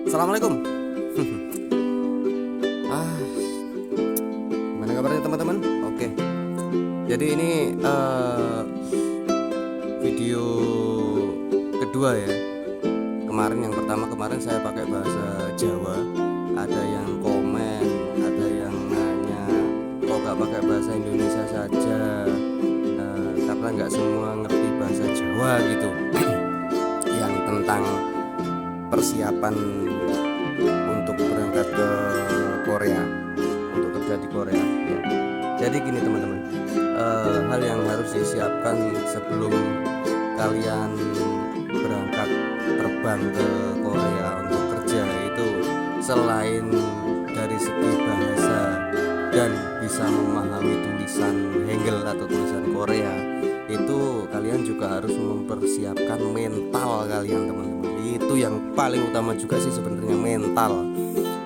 Assalamualaikum. ah, Gimana kabarnya teman-teman? Oke. Jadi ini video kedua ya. Yang pertama kemarin saya pakai bahasa Jawa. Ada yang komen, ada yang nanya, kok gak pakai bahasa Indonesia saja? Karena nggak semua ngerti bahasa Jawa gitu. Yang tentang persiapan untuk berangkat ke Korea, untuk kerja di Korea ya. Jadi gini teman-teman, hal yang harus disiapkan sebelum kalian berangkat terbang ke Korea untuk kerja itu, selain dari segi bahasa dan bisa memahami tulisan Hangul atau tulisan Korea, itu kalian juga harus mempersiapkan mental kalian teman-teman. Itu yang paling utama juga sih sebenarnya, mental.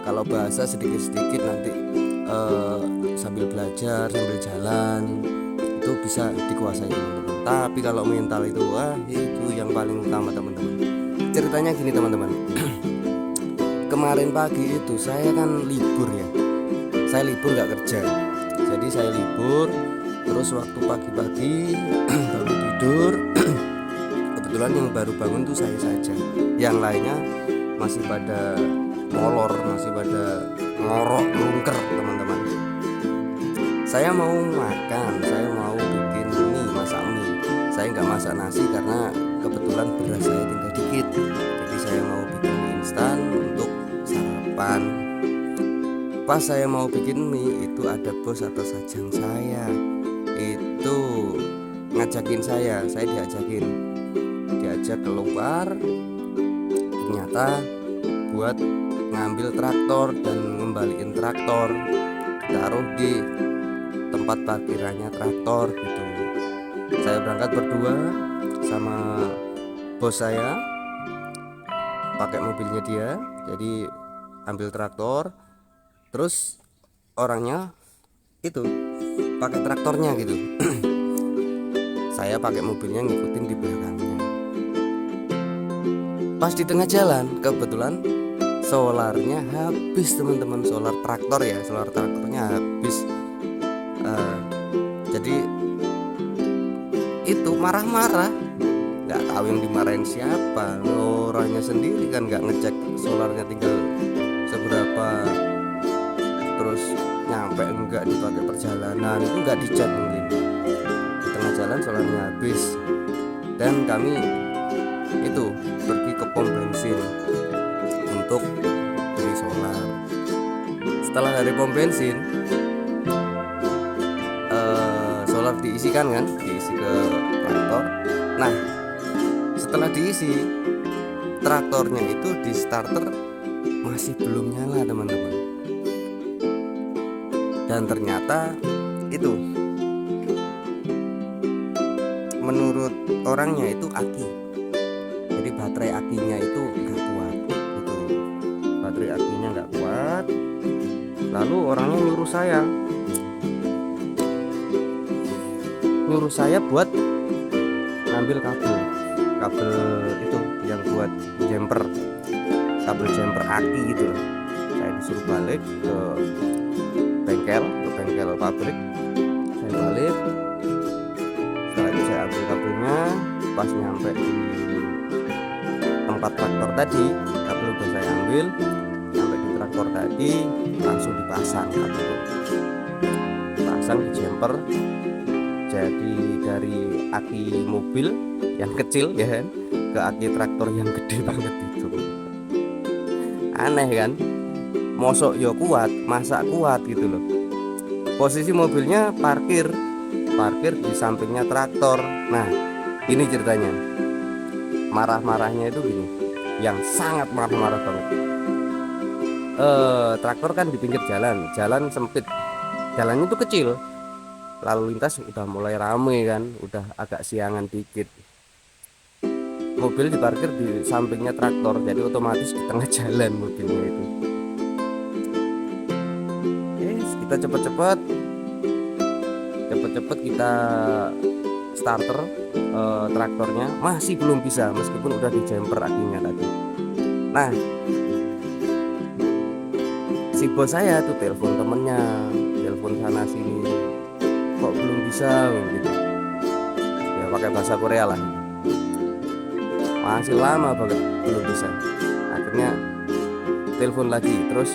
Kalau bahasa sedikit-sedikit nanti sambil belajar, sambil jalan itu bisa dikuasai teman-teman. Tapi kalau mental itu itu yang paling utama teman-teman. Ceritanya gini teman-teman. Kemarin pagi itu saya kan libur ya. Saya libur nggak kerja. Jadi saya libur, terus waktu pagi-pagi baru tidur. Kebetulan yang baru bangun tuh saya saja. Yang lainnya masih pada molor, masih pada ngorok lungker teman-teman. Saya mau makan, saya mau bikin mie, masak mie. Saya nggak masak nasi karena kebetulan beras saya tinggal dikit. Jadi saya mau bikin mie instan untuk sarapan. Pas saya mau bikin mie itu ada bos atau sajang saya itu ngajakin saya diajak keluar, ternyata buat ngambil traktor dan ngembaliin traktor, taruh di tempat parkirannya traktor gitu. Saya berangkat berdua sama bos saya, pakai mobilnya dia, jadi ambil traktor, terus orangnya itu pakai traktornya gitu. Saya pakai mobilnya ngikutin di belakangnya. Pas di tengah jalan kebetulan solarnya habis teman-teman, solar traktornya habis. Jadi itu marah-marah, nggak tahu yang dimarahin siapa, orangnya sendiri kan nggak ngecek solarnya tinggal seberapa, terus nyampe enggak dipakai perjalanan, itu nggak dicek mungkin. Di tengah jalan solarnya habis dan kami itu pergi ke pom bensin untuk beli solar. Setelah dari pom bensin, solar diisi ke traktor. Nah, setelah diisi, traktornya itu di starter masih belum nyala teman-teman. Dan ternyata itu menurut orangnya itu aki. Jadi baterai akinya itu nggak kuat gitu. Baterai akinya nggak kuat. Lalu orangnya nyuruh saya buat ngambil kabel itu yang buat kabel jumper aki gitu loh. Saya disuruh balik ke bengkel pabrik. Saya balik, setelah itu saya ambil kabelnya. Pas nyampe di tempat traktor tadi, kabel udah saya ambil. Sampai di traktor tadi langsung dipasang kabel, pasang di jumper. Jadi dari aki mobil yang kecil ya kan, ke aki traktor yang gede banget itu. Aneh kan, mosok yo kuat, masa kuat gitu loh. Posisi mobilnya parkir di sampingnya traktor. Nah, ini ceritanya. Marah-marahnya itu gini, yang sangat marah-marah banget. Traktor kan di pinggir jalan sempit, jalannya itu kecil, lalu lintas udah mulai rame kan, udah agak siangan dikit. Mobil diparkir di sampingnya traktor, jadi otomatis di tengah jalan mobilnya itu. Kita cepet-cepet kita starter traktornya, masih belum bisa meskipun udah di jumper akinya tadi. Nah, si bos saya tuh telepon temennya, telepon sana sini, kok belum bisa gitu ya, pakai bahasa Korea lah, masih lama banget belum bisa. Akhirnya telepon lagi, terus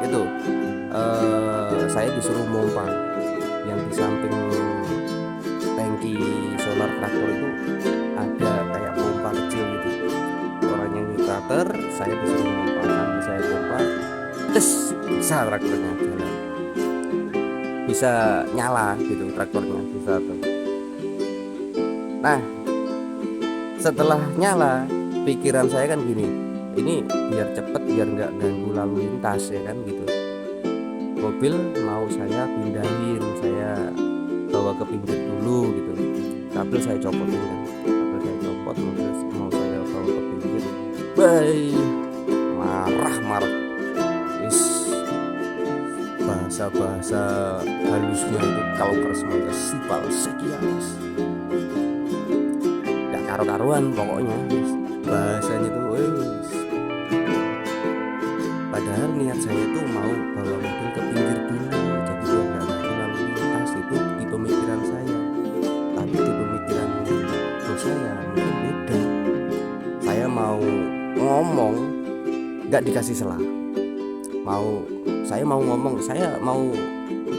itu saya disuruh mompa yang di samping tangki solar traktor itu ada kayak pompa kecil gitu, orangnya nyutrater, saya disuruh mompa, sambil saya pompa tes bisa traktornya jalan, bisa nyala gitu traktornya, bisa tuh. Nah setelah nyala, pikiran saya kan gini, ini biar cepet, biar nggak ganggu lalu lintas ya kan gitu, mobil mau saya pindahin, saya bawa ke pinggir dulu gitu, kabel saya copotin kan, kabel saya copot, mobil mau saya bawa ke pinggir, marah is, bahasa halusnya itu kalau keresmanya sipal sekilas, gak karu-karuan pokoknya bahasanya tuh wis. Padahal niat saya tuh mau bawa mobil ke pinggir dulu, jadi biar nggak ganggu lalu lintas, itu di pemikiran saya. Tapi di pemikiran bos saya mungkin beda. Saya mau ngomong nggak dikasih selah. Saya mau ngomong, saya mau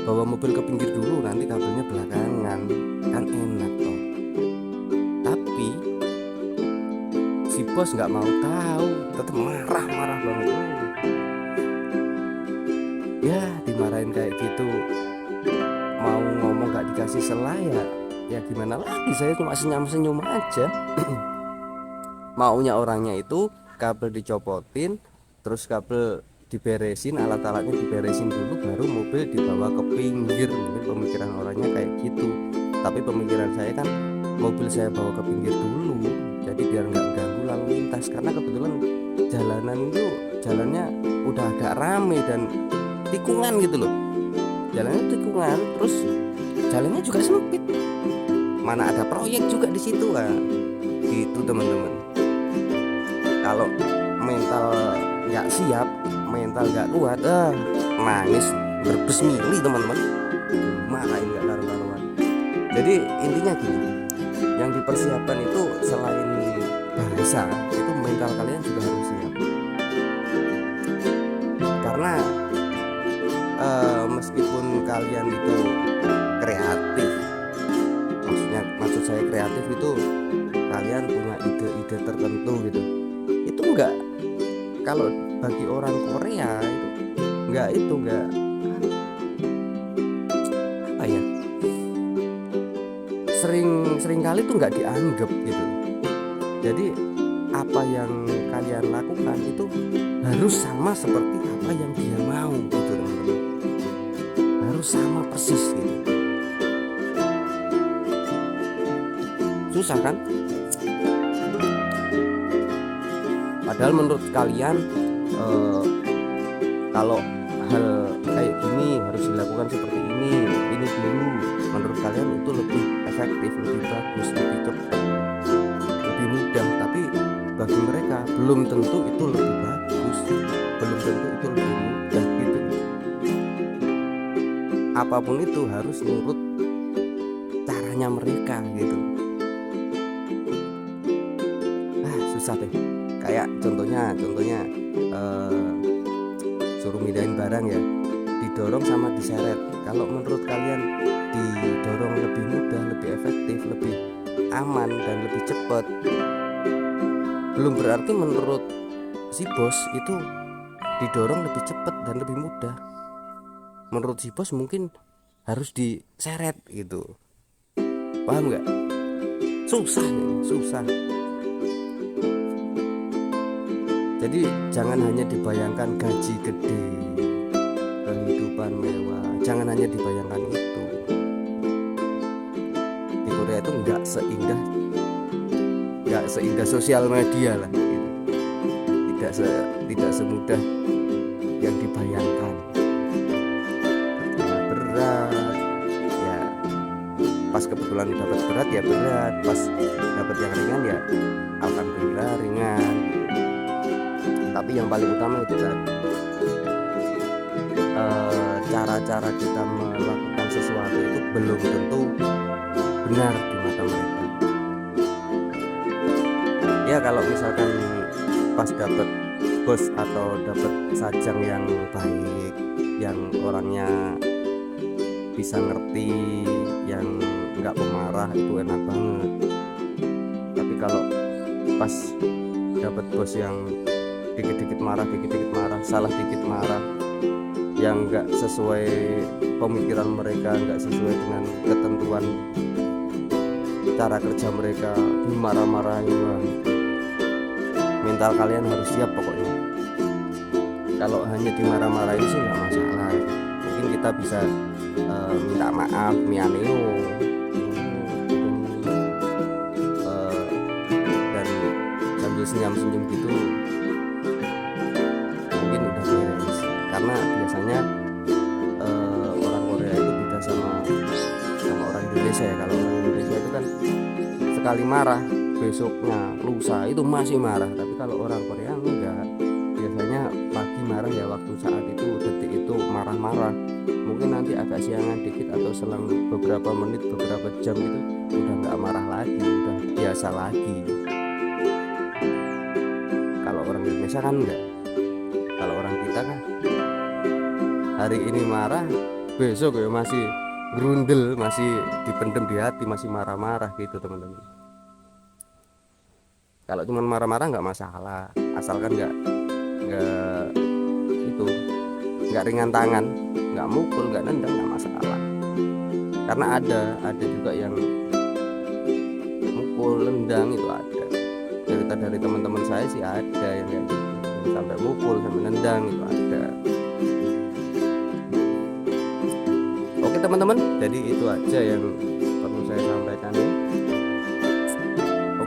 bawa mobil ke pinggir dulu, nanti kabelnya belakangan, kan enak toh. Tapi si bos nggak mau tahu, tetap marah banget. Ya dimarahin kayak gitu, mau ngomong gak dikasih selah ya gimana lagi, saya cuma senyum aja. Maunya orangnya itu kabel dicopotin, terus kabel diberesin, alat-alatnya diberesin dulu, baru mobil dibawa ke pinggir. Mungkin pemikiran orangnya kayak gitu, tapi pemikiran saya kan mobil saya bawa ke pinggir dulu, jadi biar nggak ganggu lalu lintas. Karena kebetulan jalanan itu jalannya udah agak rame dan tikungan gitu loh, jalannya tikungan, terus jalannya juga sempit, mana ada proyek juga di situ kan, gitu teman-teman. Kalau mental nggak siap, mental nggak kuat, nangis berbes mili teman-teman, marahin nggak karu-karuan. Jadi intinya gini, yang dipersiapkan itu selain bahasa, itu mental kalian juga harus siap, karena meskipun kalian itu kreatif, maksud saya kreatif itu kalian punya ide-ide tertentu gitu, itu enggak, kalau bagi orang Korea itu enggak apa ya, sering kali itu enggak dianggap gitu. Jadi apa yang kalian lakukan itu harus sama seperti apa yang dia mau gitu teman-teman, harus sama persis gitu. Susah kan? Padahal menurut kalian kalau hal kayak gini harus dilakukan seperti ini dulu, menurut kalian itu lebih efektif, lebih bagus, lebih cepat, lebih mudah. Tapi bagi mereka belum tentu itu lebih bagus, belum tentu itu lebih mudah gitu. Apapun itu harus nurut caranya mereka gitu. Susah deh. Kayak contohnya suruh mindahin barang ya, didorong sama diseret. Kalau menurut kalian didorong lebih mudah, lebih efektif, lebih aman dan lebih cepat, belum berarti menurut si bos itu didorong lebih cepat dan lebih mudah. Menurut si bos mungkin harus diseret gitu. Paham nggak? Susah. Jadi jangan hanya dibayangkan gaji gede, kehidupan mewah, jangan hanya dibayangkan itu. Di Korea itu nggak seindah sosial media lah gitu. Tidak semudah yang dibayangkan. Karena berat ya, pas kebetulan dapat berat ya berat, pas dapat yang ringan ya alhamdulillah ringan. Tapi yang paling utama itu tadi, cara-cara kita melakukan sesuatu itu belum tentu benar di mata mereka. Ya kalau misalkan pas dapat bos atau dapat sajang yang baik, yang orangnya bisa ngerti, yang nggak pemarah, itu enak banget. Tapi kalau pas dapat bos yang dikit-dikit marah, salah dikit marah, yang nggak sesuai pemikiran mereka, nggak sesuai dengan ketentuan cara kerja mereka, dimarah-marahin, mental kalian harus siap pokoknya. Kalau hanya dimarah-marahin sih nggak masalah, mungkin kita bisa minta maaf, mianeo, dan sambil senyum-senyum gitu, mungkin udah beres. Karena biasanya orang Korea itu beda sama orang Indonesia ya. Kalau orang Indonesia itu kan sekali marah, besoknya lusa itu masih marah. Tapi kalau orang Korea enggak, biasanya pagi marah ya, waktu saat itu, detik itu marah-marah, mungkin nanti agak siangan dikit atau selang beberapa menit, beberapa jam itu udah nggak marah lagi, udah biasa lagi. Kalau orang Indonesia kan enggak. Kalau orang kita kan hari ini marah, besok ya masih grundel, masih dipendem di hati, masih marah-marah gitu teman-teman. Kalau cuma marah-marah nggak masalah, asalkan nggak itu, nggak ringan tangan, nggak mukul, nggak nendang, nggak masalah. Karena ada juga yang mukul, nendang, itu ada. Cerita dari teman-teman saya sih ada yang kayak gitu, sampai mukul, sampai nendang, itu ada. Oke teman-teman, jadi itu aja yang perlu saya sampaikan ya.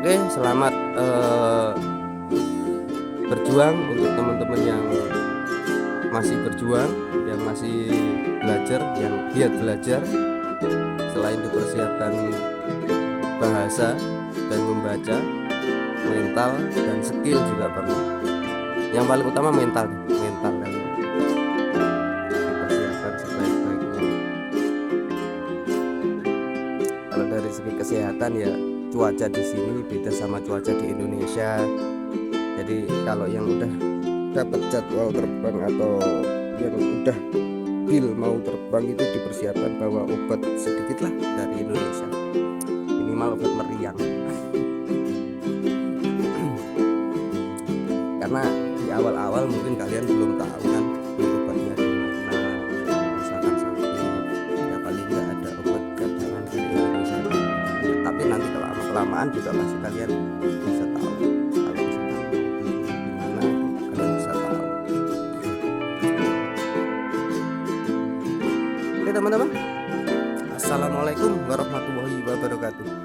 Oke, selamat berjuang untuk teman-teman yang masih berjuang, yang masih belajar, yang giat belajar. Selain dipersiapkan bahasa dan membaca, mental dan skill juga perlu. Yang paling utama mental kalian dipersiapkan sebaik-baiknya. Kalau dari segi kesehatan ya, cuaca di sini beda sama cuaca di Indonesia. Jadi kalau yang udah dapat jadwal terbang atau yang udah deal mau terbang itu dipersiapkan bawa obat sedikit lah dari Indonesia, minimal obat meriang. Karena di awal-awal mungkin kalian belum tahu kan obatnya di mana, misalkan sakit ya paling nggak ada obat cadangan dari Indonesia. Tapi nanti kelamaan juga pasti kalian bisa tahu. Kalau misalkan di mana kalian bisa tahu. Oke teman-teman, assalamualaikum warahmatullahi wabarakatuh.